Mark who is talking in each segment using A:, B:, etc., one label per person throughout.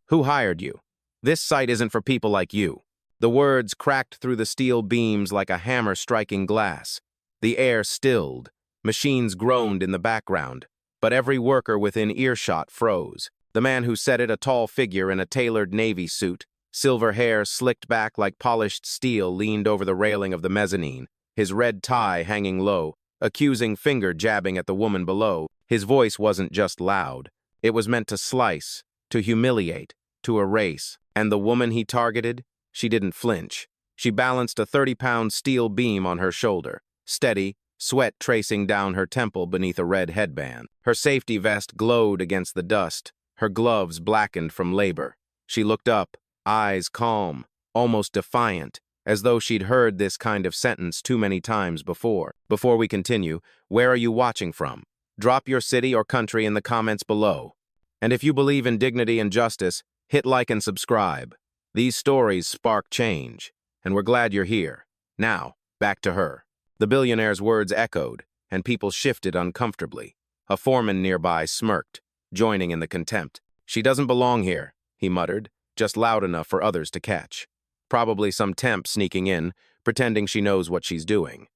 A: Who hired you? This site isn't for people like you." The words cracked through the steel beams like a hammer striking glass. The air stilled. Machines groaned in the background, but every worker within earshot froze. The man who said it, a tall figure in a tailored navy suit, silver hair slicked back like polished steel, leaned over the railing of the mezzanine, his red tie hanging low, accusing finger jabbing at the woman below. His voice wasn't just loud. It was meant to slice, to humiliate, to erase. And the woman he targeted? She didn't flinch. She balanced a 30-pound steel beam on her shoulder, steady, sweat tracing down her temple beneath a red headband. Her safety vest glowed against the dust, her gloves blackened from labor. She looked up, eyes calm, almost defiant, as though she'd heard this kind of sentence too many times before. Before we continue, where are you watching from? Drop your city or country in the comments below. And if you believe in dignity and justice, hit like and subscribe. These stories spark change, and we're glad you're here. Now, back to her. The billionaire's words echoed, and people shifted uncomfortably. A foreman nearby smirked, joining in the contempt. "She doesn't belong here," he muttered, just loud enough for others to catch. Probably some temp sneaking in, pretending she knows what she's doing.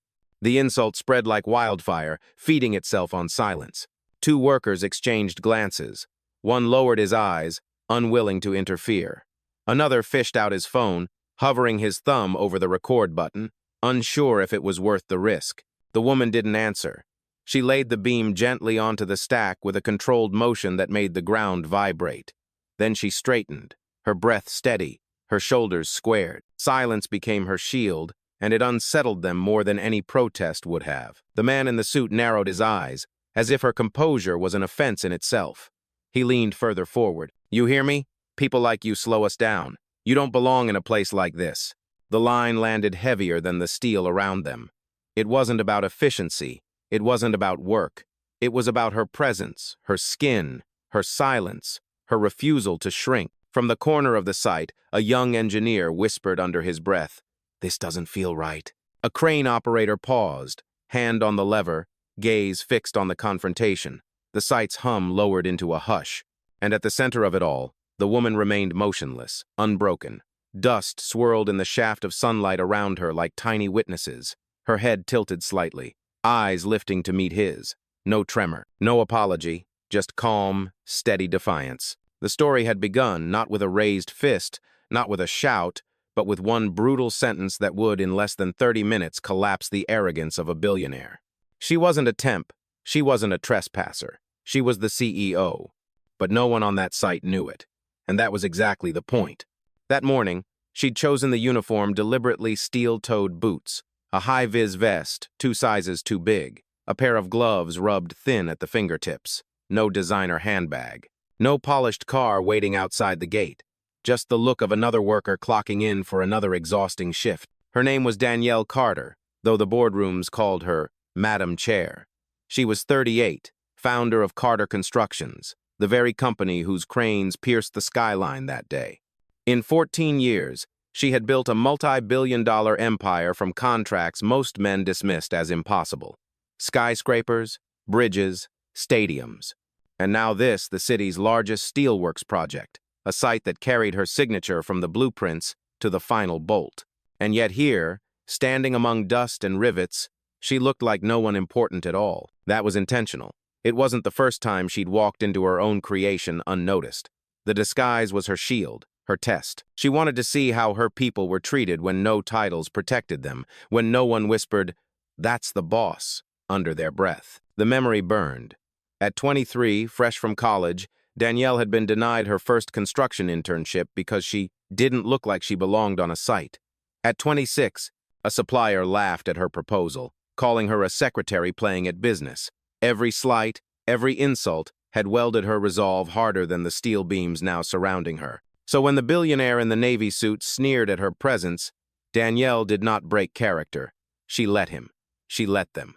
A: The insult spread like wildfire, feeding itself on silence. Two workers exchanged glances. One lowered his eyes, unwilling to interfere. Another fished out his phone, hovering his thumb over the record button, unsure if it was worth the risk. The woman didn't answer. She laid the beam gently onto the stack with a controlled motion that made the ground vibrate. Then she straightened, her breath steady, her shoulders squared. Silence became her shield, and it unsettled them more than any protest would have. The man in the suit narrowed his eyes, as if her composure was an offense in itself. He leaned further forward. "You hear me? People like you slow us down. You don't belong in a place like this." The line landed heavier than the steel around them. It wasn't about efficiency. It wasn't about work. It was about her presence, her skin, her silence, her refusal to shrink. From the corner of the site, a young engineer whispered under his breath, "This doesn't feel right." A crane operator paused, hand on the lever, gaze fixed on the confrontation. The site's hum lowered into a hush, and at the center of it all, the woman remained motionless, unbroken. Dust swirled in the shaft of sunlight around her like tiny witnesses, her head tilted slightly, eyes lifting to meet his. No tremor, no apology, just calm, steady defiance. The story had begun not with a raised fist, not with a shout, but with one brutal sentence that would, in less than 30 minutes, collapse the arrogance of a billionaire. She wasn't a temp, she wasn't a trespasser, she was the CEO. But no one on that site knew it, and that was exactly the point. That morning, she'd chosen the uniform deliberately steel-toed boots, a high-vis vest 2 sizes too big, a pair of gloves rubbed thin at the fingertips, no designer handbag, no polished car waiting outside the gate, just the look of another worker clocking in for another exhausting shift. Her name was Danielle Carter, though the boardrooms called her Madam Chair. She was 38, founder of Carter Constructions, the very company whose cranes pierced the skyline that day. In 14 years, she had built a multi-billion-dollar empire from contracts most men dismissed as impossible. Skyscrapers, bridges, stadiums. And now this, the city's largest steelworks project, a site that carried her signature from the blueprints to the final bolt. And yet here, standing among dust and rivets, she looked like no one important at all. That was intentional. It wasn't the first time she'd walked into her own creation unnoticed. The disguise was her shield, her test. She wanted to see how her people were treated when no titles protected them, when no one whispered, "That's the boss," under their breath. The memory burned. At 23, fresh from college, Danielle had been denied her first construction internship because she didn't look like she belonged on a site. At 26, a supplier laughed at her proposal, calling her a secretary playing at business. Every slight, every insult had welded her resolve harder than the steel beams now surrounding her. So when the billionaire in the navy suit sneered at her presence, Danielle did not break character. She let him. She let them.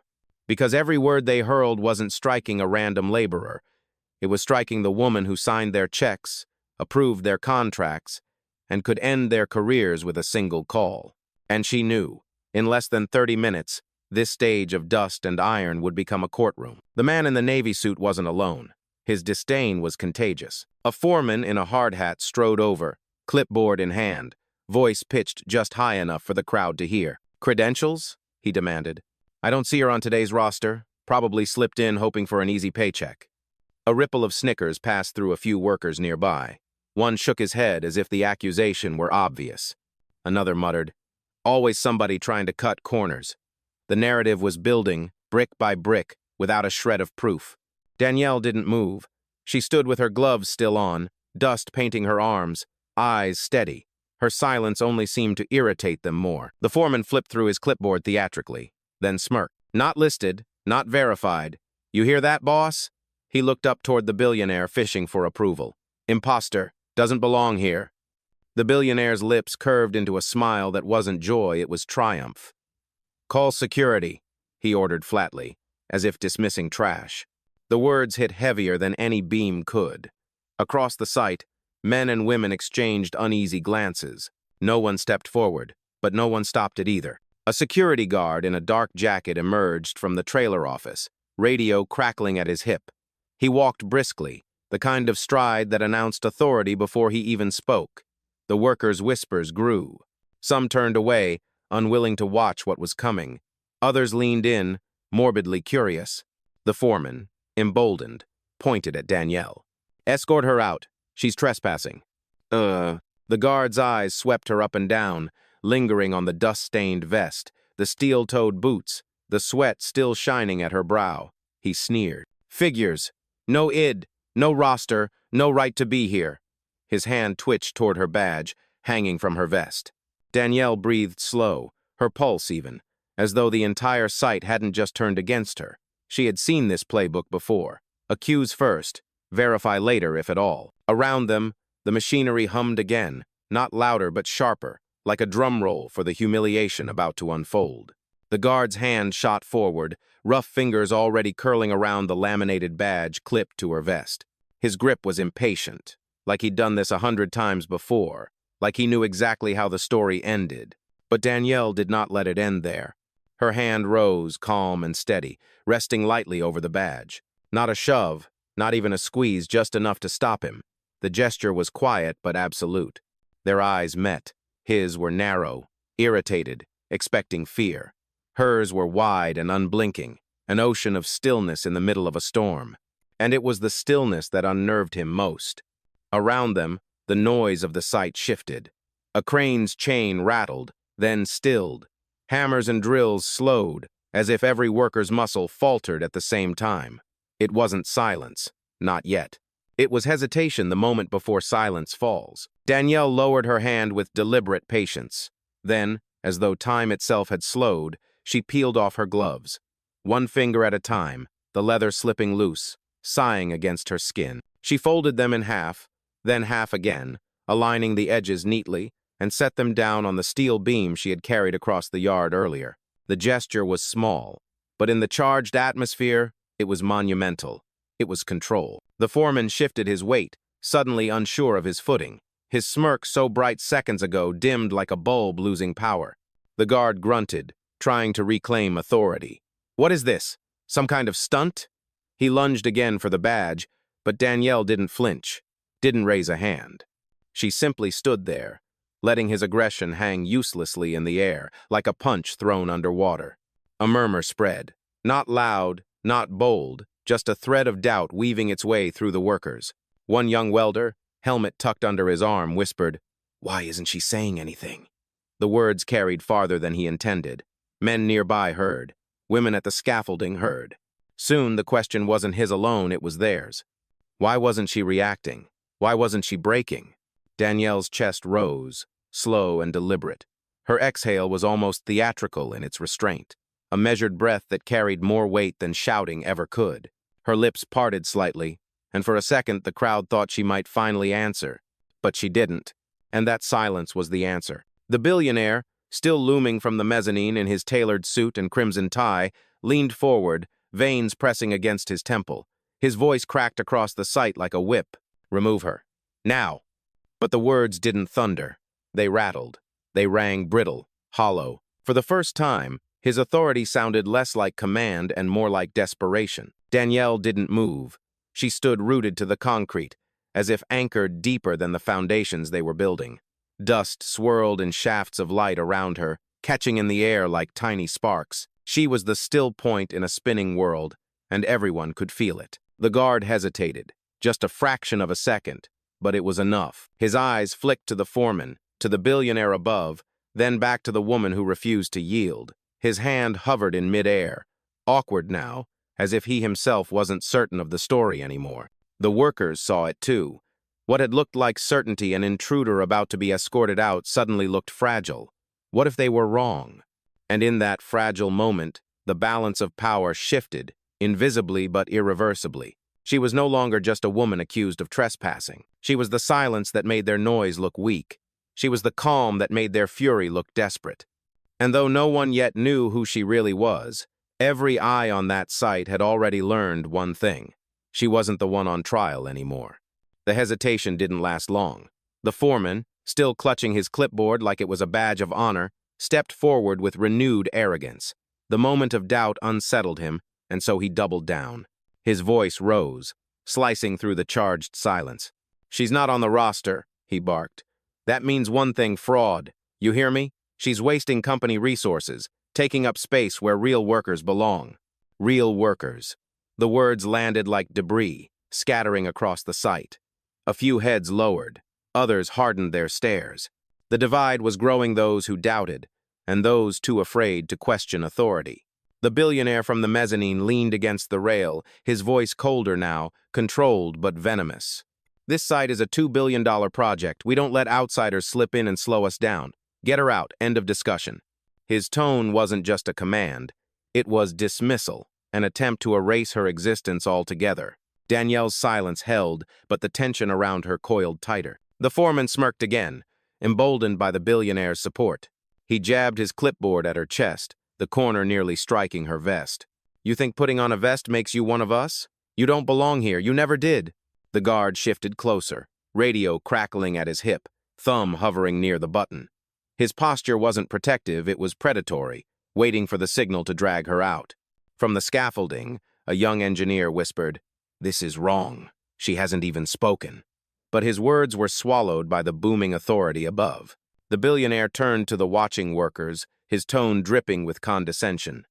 A: Because every word they hurled wasn't striking a random laborer. It was striking the woman who signed their checks, approved their contracts, and could end their careers with a single call. And she knew, in less than 30 minutes, this stage of dust and iron would become a courtroom. The man in the navy suit wasn't alone. His disdain was contagious. A foreman in a hard hat strode over, clipboard in hand, voice pitched just high enough for the crowd to hear. "Credentials?" he demanded. "I don't see her on today's roster. Probably slipped in hoping for an easy paycheck." A ripple of snickers passed through a few workers nearby. One shook his head as if the accusation were obvious. Another muttered, "Always somebody trying to cut corners." The narrative was building, brick by brick, without a shred of proof. Danielle didn't move. She stood with her gloves still on, dust painting her arms, eyes steady. Her silence only seemed to irritate them more. The foreman flipped through his clipboard theatrically, then smirked. "Not listed, not verified. You hear that, boss?" He looked up toward the billionaire, fishing for approval. "Imposter, doesn't belong here." The billionaire's lips curved into a smile that wasn't joy, it was triumph. "Call security," he ordered flatly, as if dismissing trash. The words hit heavier than any beam could. Across the site, men and women exchanged uneasy glances. No one stepped forward, but no one stopped it either. A security guard in a dark jacket emerged from the trailer office, radio crackling at his hip. He walked briskly, the kind of stride that announced authority before he even spoke. The workers' whispers grew. Some turned away, unwilling to watch what was coming. Others leaned in, morbidly curious. The foreman, emboldened, pointed at Danielle. "Escort her out. She's trespassing." The guard's eyes swept her up and down, lingering on the dust-stained vest, the steel-toed boots, the sweat still shining at her brow. He sneered. "Figures. No id, no roster, no right to be here." His hand twitched toward her badge, hanging from her vest. Danielle breathed slow, her pulse even, as though the entire site hadn't just turned against her. She had seen this playbook before. Accuse first, verify later if at all. Around them, the machinery hummed again, not louder but sharper, like a drum roll for the humiliation about to unfold. The guard's hand shot forward, rough fingers already curling around the laminated badge clipped to her vest. His grip was impatient, like he'd done this 100 times before, like he knew exactly how the story ended. But Danielle did not let it end there. Her hand rose, calm and steady, resting lightly over the badge. Not a shove, not even a squeeze, just enough to stop him. The gesture was quiet but absolute. Their eyes met. His were narrow, irritated, expecting fear. Hers were wide and unblinking, an ocean of stillness in the middle of a storm. And it was the stillness that unnerved him most. Around them, the noise of the site shifted. A crane's chain rattled, then stilled. Hammers and drills slowed, as if every worker's muscle faltered at the same time. It wasn't silence, not yet. It was hesitation the moment before silence falls. Danielle lowered her hand with deliberate patience. Then, as though time itself had slowed, she peeled off her gloves. One finger at a time, the leather slipping loose, sighing against her skin. She folded them in half, then half again, aligning the edges neatly, and set them down on the steel beam she had carried across the yard earlier. The gesture was small, but in the charged atmosphere, it was monumental. It was control. The foreman shifted his weight, suddenly unsure of his footing. His smirk so bright seconds ago dimmed like a bulb losing power. The guard grunted, trying to reclaim authority. "What is this? Some kind of stunt?" He lunged again for the badge, but Danielle didn't flinch, didn't raise a hand. She simply stood there, letting his aggression hang uselessly in the air, like a punch thrown underwater. A murmur spread. Not loud, not bold, just a thread of doubt weaving its way through the workers. One young welder, helmet tucked under his arm, whispered, "Why isn't she saying anything?" The words carried farther than he intended. Men nearby heard. Women at the scaffolding heard. Soon the question wasn't his alone, it was theirs. Why wasn't she reacting? Why wasn't she breaking? Danielle's chest rose, slow and deliberate. Her exhale was almost theatrical in its restraint, a measured breath that carried more weight than shouting ever could. Her lips parted slightly, and for a second the crowd thought she might finally answer. But she didn't, and that silence was the answer. The billionaire, still looming from the mezzanine in his tailored suit and crimson tie, leaned forward, veins pressing against his temple. His voice cracked across the site like a whip. "Remove her. Now." But the words didn't thunder. They rattled. They rang brittle, hollow. For the first time, his authority sounded less like command and more like desperation. Danielle didn't move. She stood rooted to the concrete, as if anchored deeper than the foundations they were building. Dust swirled in shafts of light around her, catching in the air like tiny sparks. She was the still point in a spinning world, and everyone could feel it. The guard hesitated, just a fraction of a second, but it was enough. His eyes flicked to the foreman, to the billionaire above, then back to the woman who refused to yield. His hand hovered in midair, awkward now, as if he himself wasn't certain of the story anymore. The workers saw it too. What had looked like certainty, an intruder about to be escorted out, suddenly looked fragile. What if they were wrong? And in that fragile moment, the balance of power shifted, invisibly but irreversibly. She was no longer just a woman accused of trespassing. She was the silence that made their noise look weak. She was the calm that made their fury look desperate. And though no one yet knew who she really was, every eye on that site had already learned one thing. She wasn't the one on trial anymore. The hesitation didn't last long. The foreman, still clutching his clipboard like it was a badge of honor, stepped forward with renewed arrogance. The moment of doubt unsettled him, and so he doubled down. His voice rose, slicing through the charged silence. "She's not on the roster," he barked. "That means one thing, fraud. You hear me? She's wasting company resources, taking up space where real workers belong." Real workers. The words landed like debris, scattering across the site. A few heads lowered, others hardened their stares. The divide was growing, those who doubted, and those too afraid to question authority. The billionaire from the mezzanine leaned against the rail, his voice colder now, controlled but venomous. "This site is a $2 billion project. We don't let outsiders slip in and slow us down. Get her out. End of discussion." His tone wasn't just a command. It was dismissal, an attempt to erase her existence altogether. Danielle's silence held, but the tension around her coiled tighter. The foreman smirked again, emboldened by the billionaire's support. He jabbed his clipboard at her chest, the corner nearly striking her vest. "You think putting on a vest makes you one of us? You don't belong here. You never did." The guard shifted closer, radio crackling at his hip, thumb hovering near the button. His posture wasn't protective, it was predatory, waiting for the signal to drag her out. From the scaffolding, a young engineer whispered, "This is wrong. She hasn't even spoken." But his words were swallowed by the booming authority above. The billionaire turned to the watching workers, his tone dripping with condescension.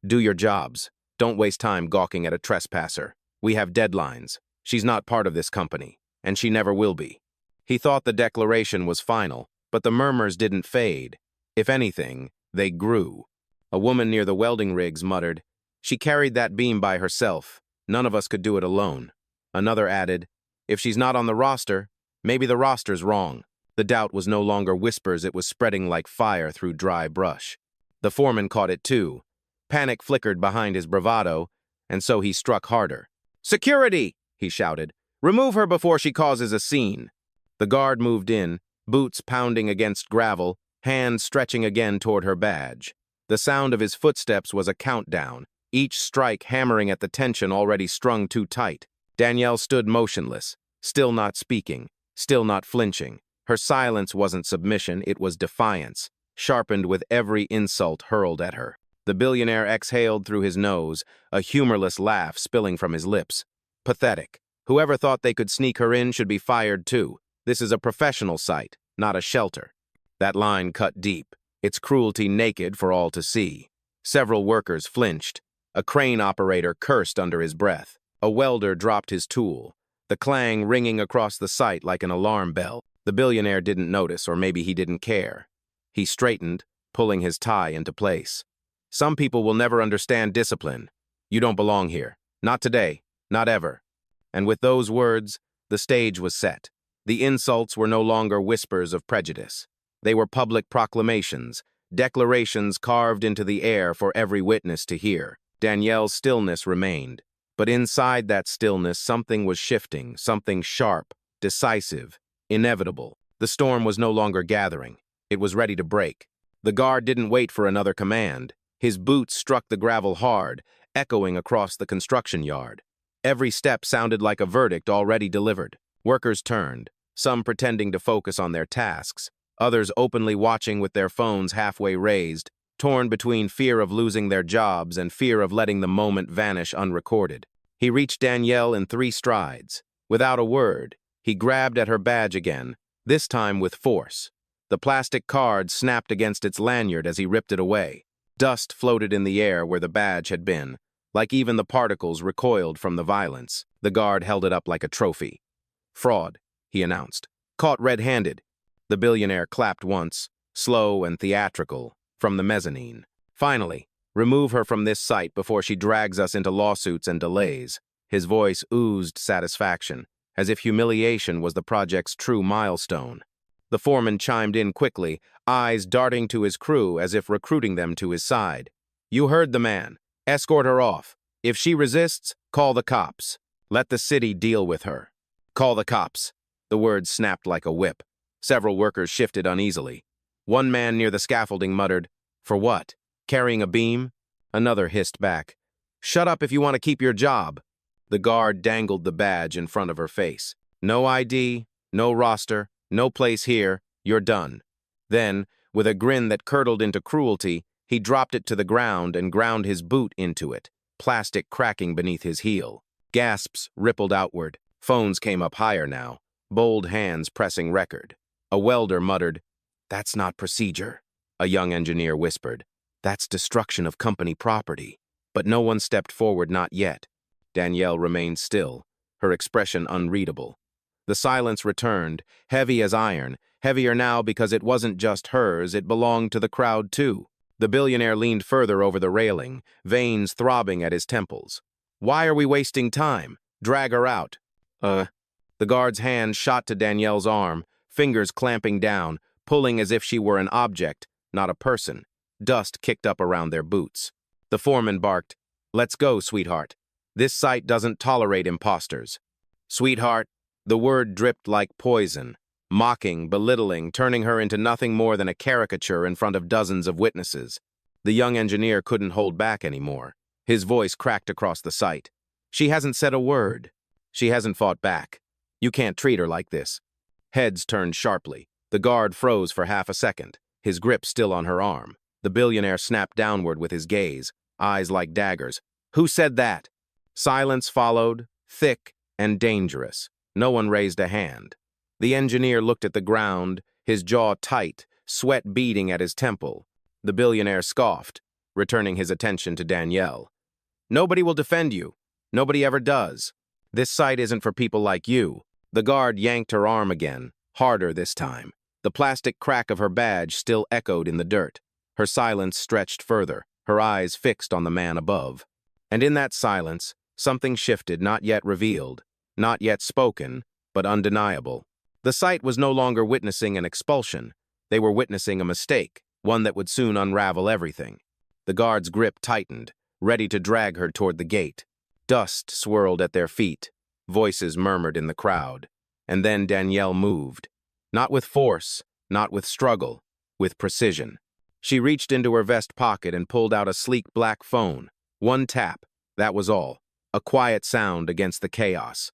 A: "Do your jobs. Don't waste time gawking at a trespasser. We have deadlines. She's not part of this company, and she never will be." He thought the declaration was final, but the murmurs didn't fade. If anything, they grew. A woman near the welding rigs muttered, "She carried that beam by herself. None of us could do it alone." Another added, "If she's not on the roster, maybe the roster's wrong." The doubt was no longer whispers, it was spreading like fire through dry brush. The foreman caught it too. Panic flickered behind his bravado, and so he struck harder. "Security!" he shouted. "Remove her before she causes a scene." The guard moved in, boots pounding against gravel, hands stretching again toward her badge. The sound of his footsteps was a countdown, each strike hammering at the tension already strung too tight. Danielle stood motionless, still not speaking, still not flinching. Her silence wasn't submission, it was defiance, sharpened with every insult hurled at her. The billionaire exhaled through his nose, a humorless laugh spilling from his lips. "Pathetic. Whoever thought they could sneak her in should be fired too. This is a professional site, not a shelter." That line cut deep, its cruelty naked for all to see. Several workers flinched. A crane operator cursed under his breath. A welder dropped his tool, the clang ringing across the site like an alarm bell. The billionaire didn't notice, or maybe he didn't care. He straightened, pulling his tie into place. "Some people will never understand discipline. You don't belong here. Not today. Not ever." And with those words, the stage was set. The insults were no longer whispers of prejudice. They were public proclamations, declarations carved into the air for every witness to hear. Danielle's stillness remained. But inside that stillness, something was shifting, something sharp, decisive, inevitable. The storm was no longer gathering. It was ready to break. The guard didn't wait for another command. His boots struck the gravel hard, echoing across the construction yard. Every step sounded like a verdict already delivered. Workers turned, some pretending to focus on their tasks, others openly watching with their phones halfway raised, torn between fear of losing their jobs and fear of letting the moment vanish unrecorded. He reached Danielle in 3 strides. Without a word, he grabbed at her badge again, this time with force. The plastic card snapped against its lanyard as he ripped it away. Dust floated in the air where the badge had been, like even the particles recoiled from the violence. The guard held it up like a trophy. "Fraud," he announced. "Caught red-handed." The billionaire clapped once, slow and theatrical, from the mezzanine. "Finally, remove her from this site before she drags us into lawsuits and delays." His voice oozed satisfaction, as if humiliation was the project's true milestone. The foreman chimed in quickly, eyes darting to his crew as if recruiting them to his side. "You heard the man. Escort her off. If she resists, call the cops. Let the city deal with her." "Call the cops." The words snapped like a whip. Several workers shifted uneasily. One man near the scaffolding muttered, "For what? Carrying a beam?" Another hissed back, "Shut up if you want to keep your job." The guard dangled the badge in front of her face. "No ID, no roster, no place here, you're done." Then, with a grin that curdled into cruelty, he dropped it to the ground and ground his boot into it, plastic cracking beneath his heel. Gasps rippled outward. Phones came up higher now, bold hands pressing record. A welder muttered, "That's not procedure." A young engineer whispered, "That's destruction of company property." But no one stepped forward, not yet. Danielle remained still, her expression unreadable. The silence returned, heavy as iron, heavier now because it wasn't just hers, it belonged to the crowd too. The billionaire leaned further over the railing, veins throbbing at his temples. "Why are we wasting time? Drag her out." The guard's hand shot to Danielle's arm, fingers clamping down, pulling as if she were an object, not a person. Dust kicked up around their boots. The foreman barked, "Let's go, sweetheart. This site doesn't tolerate imposters." "Sweetheart," the word dripped like poison, mocking, belittling, turning her into nothing more than a caricature in front of dozens of witnesses. The young engineer couldn't hold back anymore. His voice cracked across the site. "She hasn't said a word. She hasn't fought back. You can't treat her like this." Heads turned sharply. The guard froze for half a second, his grip still on her arm. The billionaire snapped downward with his gaze, eyes like daggers. "Who said that?" Silence followed, thick and dangerous. No one raised a hand. The engineer looked at the ground, his jaw tight, sweat beading at his temple. The billionaire scoffed, returning his attention to Danielle. "Nobody will defend you. Nobody ever does. This site isn't for people like you." The guard yanked her arm again, harder this time. The plastic crack of her badge still echoed in the dirt. Her silence stretched further, her eyes fixed on the man above. And in that silence, something shifted, not yet revealed, not yet spoken, but undeniable. The site was no longer witnessing an expulsion. They were witnessing a mistake, one that would soon unravel everything. The guard's grip tightened, ready to drag her toward the gate. Dust swirled at their feet. Voices murmured in the crowd. And then Danielle moved. Not with force, not with struggle, with precision. She reached into her vest pocket and pulled out a sleek black phone. One tap, that was all. A quiet sound against the chaos.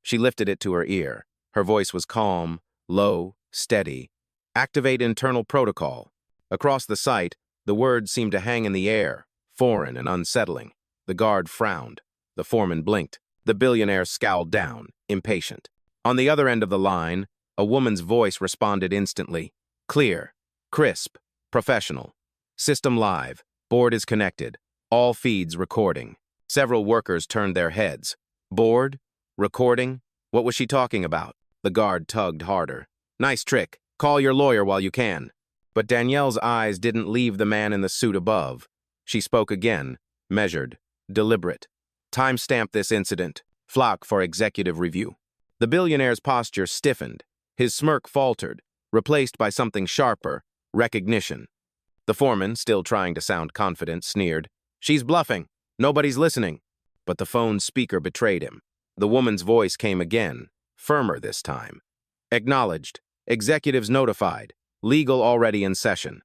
A: She lifted it to her ear. Her voice was calm, low, steady. "Activate internal protocol." Across the site, the words seemed to hang in the air, foreign and unsettling. The guard frowned. The foreman blinked. The billionaire scowled down, impatient. On the other end of the line, a woman's voice responded instantly. Clear, crisp, professional. System live. Board is connected. All feeds recording. Several workers turned their heads. Board? Recording? What was she talking about? The guard tugged harder. "Nice trick. Call your lawyer while you can." But Danielle's eyes didn't leave the man in the suit above. She spoke again, measured, deliberate. "Timestamp this incident. Flock for executive review." The billionaire's posture stiffened. His smirk faltered, replaced by something sharper, recognition. The foreman, still trying to sound confident, sneered. "She's bluffing. Nobody's listening." But the phone's speaker betrayed him. The woman's voice came again, firmer this time. "Acknowledged. Executives notified. Legal already in session."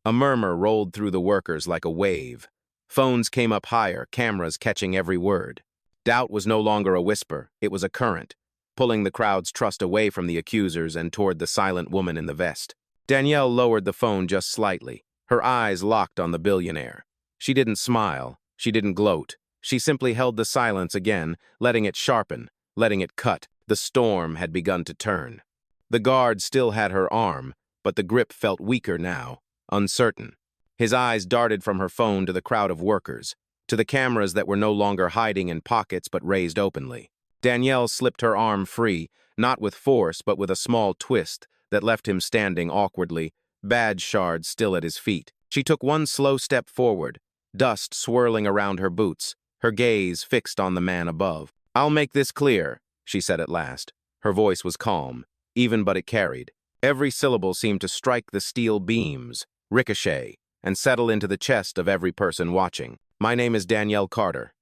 A: A murmur rolled through the workers like a wave. Phones came up higher, cameras catching every word. Doubt was no longer a whisper, it was a current, pulling the crowd's trust away from the accusers and toward the silent woman in the vest. Danielle lowered the phone just slightly, her eyes locked on the billionaire. She didn't smile, she didn't gloat, She simply held the silence again, letting it sharpen, letting it cut. The storm had begun to turn. The guard still had her arm, but the grip felt weaker now, uncertain. His eyes darted from her phone to the crowd of workers, to the cameras that were no longer hiding in pockets but raised openly. Danielle slipped her arm free, not with force but with a small twist that left him standing awkwardly, badge shards still at his feet. She took one slow step forward, dust swirling around her boots, her gaze fixed on the man above. "I'll make this clear," she said at last. Her voice was calm, even but it carried. Every syllable seemed to strike the steel beams, ricochet, and settle into the chest of every person watching. "My name is Danielle Carter."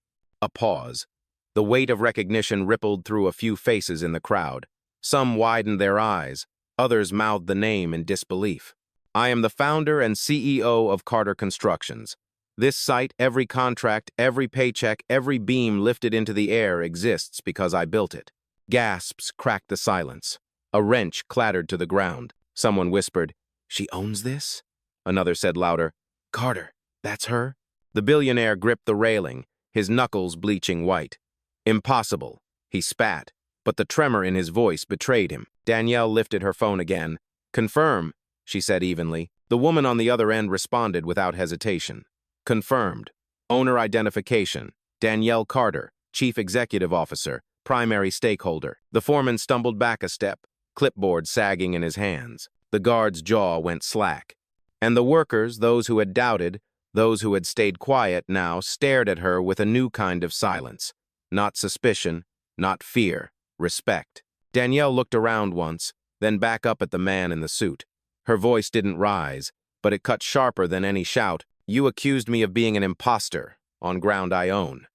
A: A pause. The weight of recognition rippled through a few faces in the crowd. Some widened their eyes, others mouthed the name in disbelief. "I am the founder and CEO of Carter Constructions. This site, every contract, every paycheck, every beam lifted into the air exists because I built it." Gasps cracked the silence. A wrench clattered to the ground. Someone whispered, "She owns this?" Another said louder, "Carter, that's her?" The billionaire gripped the railing, his knuckles bleaching white. "Impossible," he spat, but the tremor in his voice betrayed him. Danielle lifted her phone again. "Confirm," she said evenly. The woman on the other end responded without hesitation. "Confirmed. Owner identification. Danielle Carter, Chief Executive Officer, primary stakeholder." The foreman stumbled back a step, clipboard sagging in his hands. The guard's jaw went slack. And the workers, those who had doubted, those who had stayed quiet now, stared at her with a new kind of silence. Not suspicion, not fear, respect. Danielle looked around once, then back up at the man in the suit. Her voice didn't rise, but it cut sharper than any shout. "You accused me of being an imposter, on ground I own."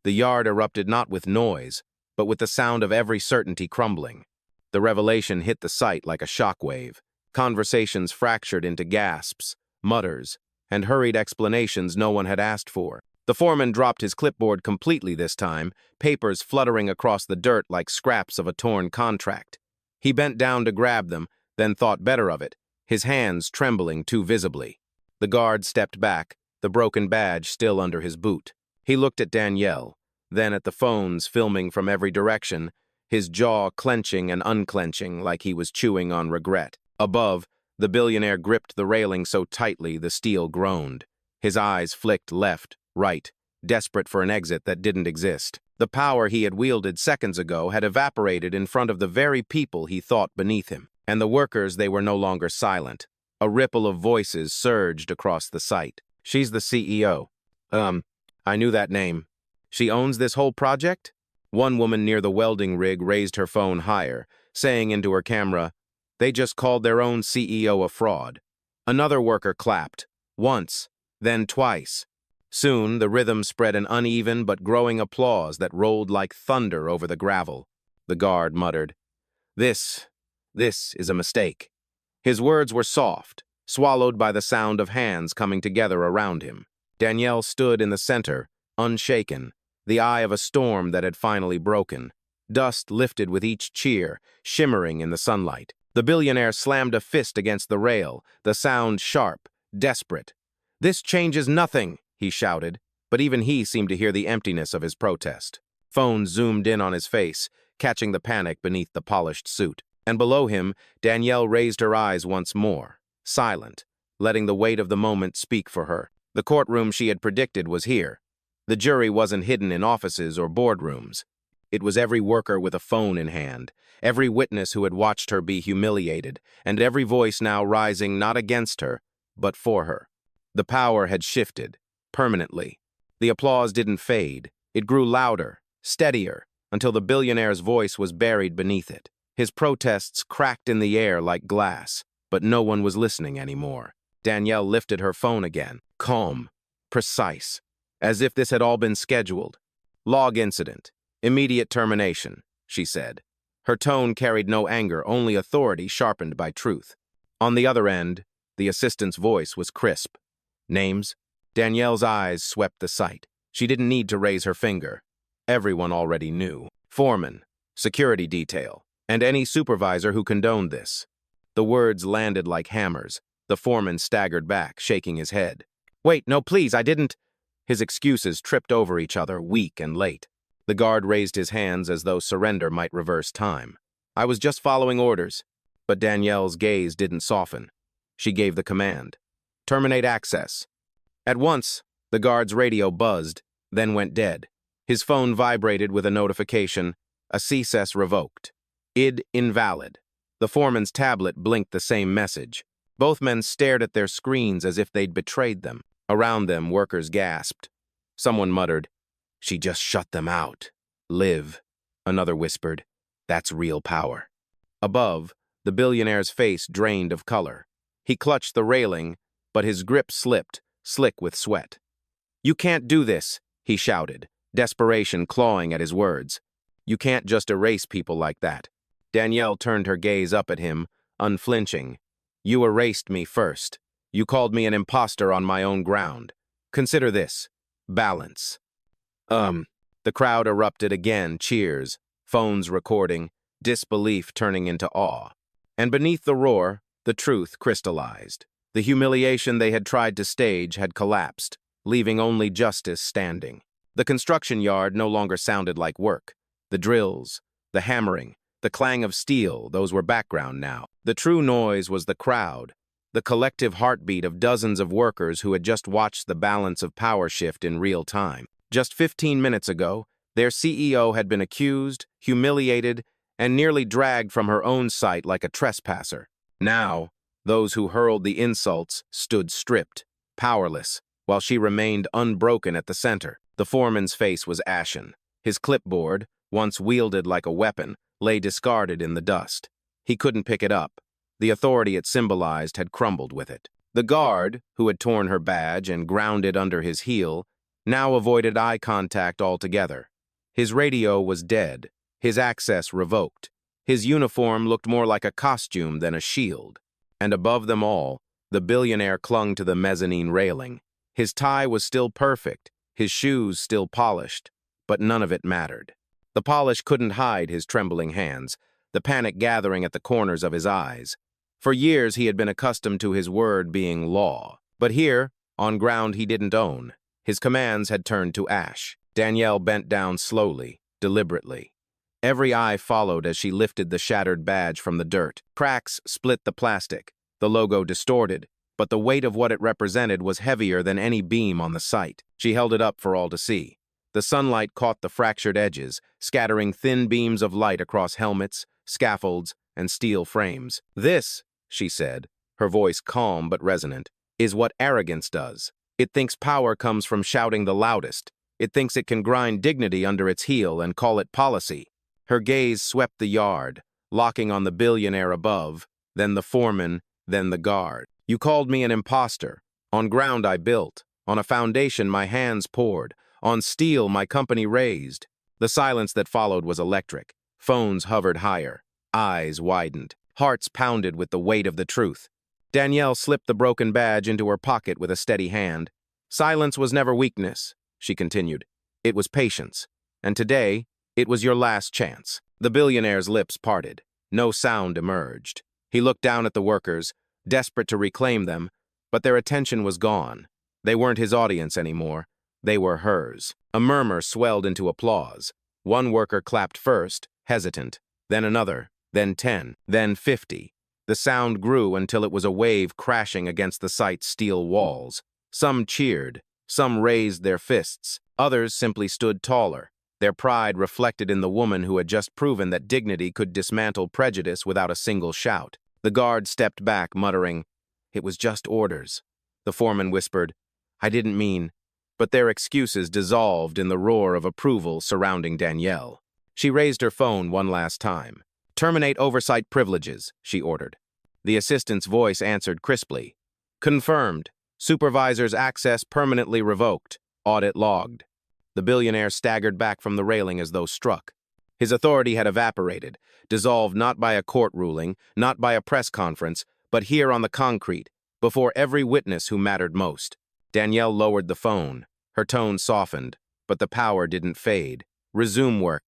A: The yard erupted not with noise, but with the sound of every certainty crumbling. The revelation hit the site like a shockwave. Conversations fractured into gasps, mutters, and hurried explanations no one had asked for. The foreman dropped his clipboard completely this time, papers fluttering across the dirt like scraps of a torn contract. He bent down to grab them, then thought better of it, his hands trembling too visibly. The guard stepped back, the broken badge still under his boot. He looked at Danielle, then at the phones filming from every direction, his jaw clenching and unclenching like he was chewing on regret. Above, the billionaire gripped the railing so tightly the steel groaned. His eyes flicked left, right, desperate for an exit that didn't exist. The power he had wielded seconds ago had evaporated in front of the very people he thought beneath him. And the workers, they were no longer silent. A ripple of voices surged across the site. "She's the CEO. I knew that name. She owns this whole project?" One woman near the welding rig raised her phone higher, saying into her camera, "They just called their own CEO a fraud." Another worker clapped, once, then twice. Soon, the rhythm spread an uneven but growing applause that rolled like thunder over the gravel. The guard muttered, This is a mistake." His words were soft, swallowed by the sound of hands coming together around him. Danielle stood in the center, unshaken, the eye of a storm that had finally broken. Dust lifted with each cheer, shimmering in the sunlight. The billionaire slammed a fist against the rail, the sound sharp, desperate. "This changes nothing," he shouted, but even he seemed to hear the emptiness of his protest. Phones zoomed in on his face, catching the panic beneath the polished suit. And below him, Danielle raised her eyes once more, silent, letting the weight of the moment speak for her. The courtroom she had predicted was here. The jury wasn't hidden in offices or boardrooms. It was every worker with a phone in hand, every witness who had watched her be humiliated, and every voice now rising not against her, but for her. The power had shifted, permanently. The applause didn't fade. It grew louder, steadier, until the billionaire's voice was buried beneath it. His protests cracked in the air like glass, but no one was listening anymore. Danielle lifted her phone again, calm, precise, as if this had all been scheduled. "Log incident. Immediate termination," she said. Her tone carried no anger, only authority sharpened by truth. On the other end, the assistant's voice was crisp. "Names?" Danielle's eyes swept the site. She didn't need to raise her finger. Everyone already knew. Foreman, security detail, and any supervisor who condoned this. The words landed like hammers. The foreman staggered back, shaking his head. "Wait, no, please, I didn't." His excuses tripped over each other, weak and late. The guard raised his hands as though surrender might reverse time. I was just following orders. But Danielle's gaze didn't soften. She gave the command. Terminate access. At once, the guard's radio buzzed, then went dead. His phone vibrated with a notification, access revoked. ID invalid. The foreman's tablet blinked the same message. Both men stared at their screens as if they'd betrayed them. Around them, workers gasped. Someone muttered, "She just shut them out." "Live," another whispered. "That's real power." Above, the billionaire's face drained of color. He clutched the railing, but his grip slipped, slick with sweat. "You can't do this," he shouted, desperation clawing at his words. "You can't just erase people like that." Danielle turned her gaze up at him, unflinching. "You erased me first. You called me an imposter on my own ground. Consider this. Balance." The crowd erupted again, cheers, phones recording, disbelief turning into awe. And beneath the roar, the truth crystallized. The humiliation they had tried to stage had collapsed, leaving only justice standing. The construction yard no longer sounded like work. The drills, the hammering, the clang of steel, those were background now. The true noise was the crowd, the collective heartbeat of dozens of workers who had just watched the balance of power shift in real time. Just 15 minutes ago, their CEO had been accused, humiliated, and nearly dragged from her own site like a trespasser. Now, those who hurled the insults stood stripped, powerless, while she remained unbroken at the center. The foreman's face was ashen. His clipboard, once wielded like a weapon, lay discarded in the dust. He couldn't pick it up. The authority it symbolized had crumbled with it. The guard, who had torn her badge and ground it under his heel, now avoided eye contact altogether. His radio was dead, his access revoked. His uniform looked more like a costume than a shield. And above them all, the billionaire clung to the mezzanine railing. His tie was still perfect, his shoes still polished, but none of it mattered. The polish couldn't hide his trembling hands, the panic gathering at the corners of his eyes. For years he had been accustomed to his word being law. But here, on ground he didn't own, his commands had turned to ash. Danielle bent down slowly, deliberately. Every eye followed as she lifted the shattered badge from the dirt. Cracks split the plastic, the logo distorted, but the weight of what it represented was heavier than any beam on the site. She held it up for all to see. The sunlight caught the fractured edges, scattering thin beams of light across helmets, scaffolds, and steel frames. "This," she said, her voice calm but resonant, "is what arrogance does. It thinks power comes from shouting the loudest. It thinks it can grind dignity under its heel and call it policy." Her gaze swept the yard, locking on the billionaire above, then the foreman, then the guard. "You called me an imposter. On ground I built. On a foundation my hands poured. On steel my company raised." The silence that followed was electric. Phones hovered higher. Eyes widened. Hearts pounded with the weight of the truth. Danielle slipped the broken badge into her pocket with a steady hand. "Silence was never weakness," she continued. "It was patience. And today, it was your last chance." The billionaire's lips parted. No sound emerged. He looked down at the workers, desperate to reclaim them, but their attention was gone. They weren't his audience anymore. They were hers. A murmur swelled into applause. One worker clapped first, hesitant, then another, then 10, then 50. The sound grew until it was a wave crashing against the site's steel walls. Some cheered, some raised their fists, others simply stood taller, their pride reflected in the woman who had just proven that dignity could dismantle prejudice without a single shout. The guard stepped back, muttering, "It was just orders." The foreman whispered, "I didn't mean," but their excuses dissolved in the roar of approval surrounding Danielle. She raised her phone one last time. "Terminate oversight privileges," she ordered. The assistant's voice answered crisply. "Confirmed. Supervisors' access permanently revoked. Audit logged." The billionaire staggered back from the railing as though struck. His authority had evaporated, dissolved not by a court ruling, not by a press conference, but here on the concrete, before every witness who mattered most. Danielle lowered the phone. Her tone softened, but the power didn't fade. "Resume work."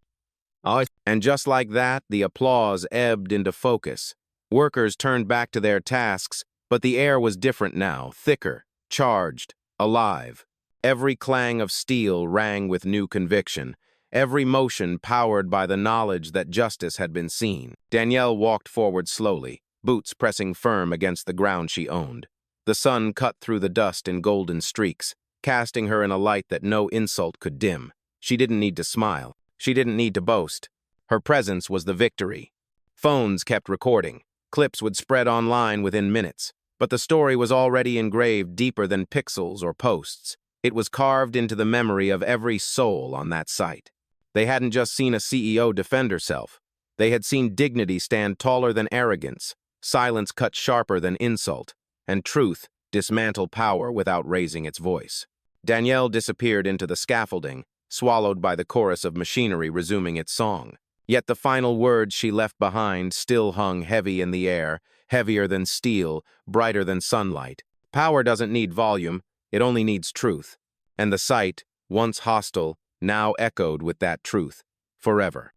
A: And just like that, the applause ebbed into focus. Workers turned back to their tasks, but the air was different now, thicker, charged, alive. Every clang of steel rang with new conviction, every motion powered by the knowledge that justice had been seen. Danielle walked forward slowly, boots pressing firm against the ground she owned. The sun cut through the dust in golden streaks, casting her in a light that no insult could dim. She didn't need to smile. She didn't need to boast. Her presence was the victory. Phones kept recording. Clips would spread online within minutes. But the story was already engraved deeper than pixels or posts. It was carved into the memory of every soul on that site. They hadn't just seen a CEO defend herself. They had seen dignity stand taller than arrogance, silence cut sharper than insult, and truth dismantle power without raising its voice. Danielle disappeared into the scaffolding, swallowed by the chorus of machinery resuming its song. Yet the final words she left behind still hung heavy in the air, heavier than steel, brighter than sunlight. Power doesn't need volume, it only needs truth. And the site, once hostile, now echoed with that truth, forever.